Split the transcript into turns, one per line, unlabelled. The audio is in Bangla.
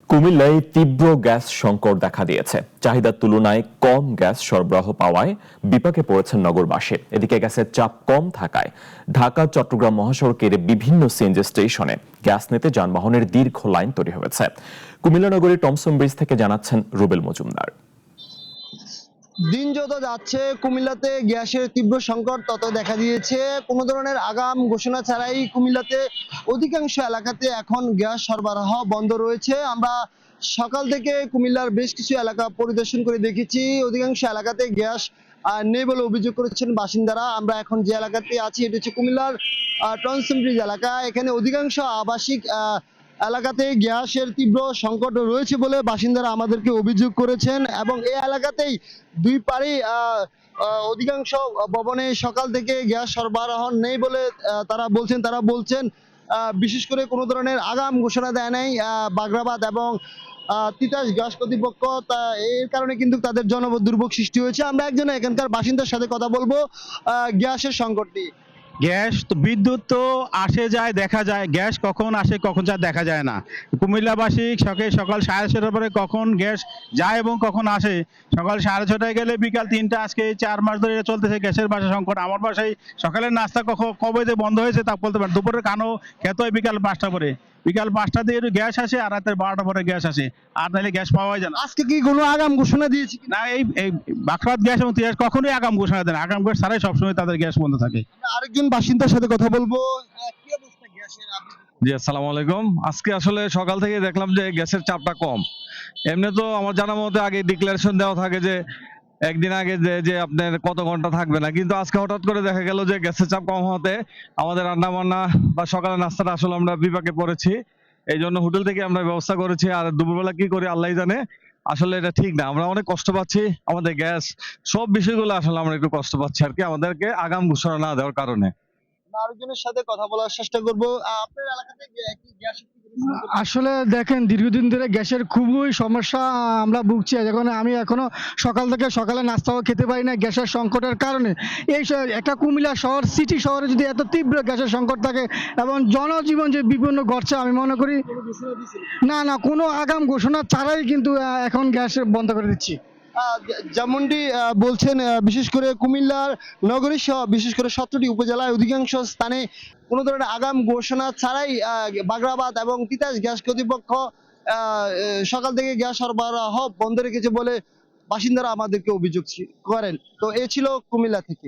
কুমিল্লায় তীব্র গ্যাস সংকট দেখা দিয়েছে। চাহিদার তুলনায় কম গ্যাস সরবরাহ পাওয়ায় বিপাকে পড়েছেন নগরবাসী। এদিকে গ্যাসের চাপ কম থাকায় ঢাকা চট্টগ্রাম মহাসড়কের বিভিন্ন সিএনজি স্টেশনে গ্যাস নিতে যানবাহনের দীর্ঘ লাইন তৈরি হয়েছে। কুমিল্লা নগরীর টমসন ব্রিজ থেকে জানাচ্ছেন রুবেল মজুমদার।
দিন যত যাচ্ছে কুমিল্লাতে গ্যাসের তীব্র সংকট তত দেখা দিয়েছে। কোনো ধরনের আগাম ঘোষণা ছাড়াই কুমিল্লাতে অধিকাংশ এলাকাতে এখন গ্যাস সরবরাহ বন্ধ রয়েছে। আমরা সকাল থেকে কুমিল্লার বেশ কিছু এলাকা পরিদর্শন করে দেখেছি, অধিকাংশ এলাকাতে গ্যাস নেই বলে অভিযোগ করেছেন বাসিন্দারা। আমরা এখন যে এলাকাতে আছি এটি হচ্ছে কুমিল্লার টমসন ব্রিজ এলাকা। এখানে অধিকাংশ আবাসিক এলাকাতে গ্যাসের তীব্র সংকট রয়েছে বলে বাসিন্দারা আমাদেরকে অভিযোগ করেছেন এবং এই এলাকাতেই দুই পারে অধিকাংশ ভবনে সকাল থেকে গ্যাস সরবরাহ নেই বলে তারা বলছেন বিশেষ করে কোনো ধরনের আগাম ঘোষণা দেয় নাই বাগরাবাদ এবং তিতাস গ্যাস কর্তৃপক্ষ। এর কারণে কিন্তু তাদের জনদুর্ভোগ সৃষ্টি হয়েছে। আমরা একজন এখানকার বাসিন্দার সাথে কথা বলবো গ্যাসের সংকট নিয়ে।
গ্যাস তো বিদ্যুৎ তো আসে যায় দেখা যায়, গ্যাস কখন আসে কখন যায় দেখা যায় না। কুমিল্লাবাসী সকাল 6:30টার পরে কখন গ্যাস যায় এবং কখন আসে, সকাল 6:30টায় গেলে বিকাল 3টা। আজকে 4 মাস ধরে এটা চলতেছে গ্যাসের বাসা সংকট। আমার বাসায় সকালের নাস্তা কবে যে বন্ধ হয়েছে তা বলতে পারেন। দুপুরের খানো খেতে হয় বিকাল 5টা পরে, বিকাল 5টা দিয়ে গ্যাস আসে আর রাতের 12টা পরে গ্যাস আসে, আর নাহলে গ্যাস পাওয়া যায় না।
আজকে কি কোনো আগাম ঘোষণা দিয়েছে
না, এই বাখরাত গ্যাস এবং তিতাস কখনোই আগাম ঘোষণা দেন, আগাম গ্যাস ছাড়াই সবসময় তাদের গ্যাস বন্ধ থাকে।
আরেকজন বাসিন্দার সাথে কথা বলবো। কি অবস্থা গ্যাসের?
জি, আসসালামু আলাইকুম। আজকে আসলে সকাল থেকে দেখলাম যে গ্যাসের চাপটা কম। এমনি তো আমার জানা মতে আগে ডিক্লারেশন দেওয়া থাকে যে একদিন আগে যে আপনার কত ঘন্টা থাকবে না, কিন্তু আজকে হঠাৎ করে দেখা গেল যে গ্যাসের চাপ কম হতে আমাদের রান্না বান্না বা সকালের নাস্তাটা আসলে আমরা বিপাকে পড়েছি। এই জন্য হোটেল থেকে আমরা ব্যবস্থা করেছি, আর দুপুরবেলা কি করি আল্লাহ জানে। আসলে এটা ঠিক না, আমরা অনেক কষ্ট পাচ্ছি। আমাদের গ্যাস সব বিষয়গুলো আসলে আমরা একটু কষ্ট পাচ্ছি আর কি, আমাদেরকে আগাম ঘোষণা না দেওয়ার কারণে।
আরেকজনের সাথে কথা বলার চেষ্টা করব। আপনার এলাকাতে কি গ্যাস
আসলে দেখেন, দীর্ঘদিন ধরে গ্যাসের খুবই সমস্যা আমরা ভুগছি। এখন আমি এখনো সকাল থেকে সকালে নাস্তাও খেতে পারি না গ্যাসের সংকটের কারণে। একটা কুমিল্লা শহর, সিটি শহরে যদি এত তীব্র গ্যাসের সংকট থাকে এবং জনজীবন যে বিপন্ন ঘটছে, আমি মনে করি না কোনো আগাম ঘোষণা ছাড়াই কিন্তু এখন গ্যাস বন্ধ করে দিচ্ছি।
যেমনটি বলছেন, বিশেষ করে কুমিল্লার নগরী সহ বিশেষ করে 17টি উপজেলায় অধিকাংশ স্থানে কোনো ধরনের আগাম ঘোষণা ছাড়াই বাগরাবাদ এবং তিতাস গ্যাস কর্তৃপক্ষ সকাল থেকে গ্যাস সরবরাহ বন্ধ রেখেছে বলে বাসিন্দারা আমাদেরকে অভিযোগ করেন। তো এ ছিল কুমিল্লা থেকে।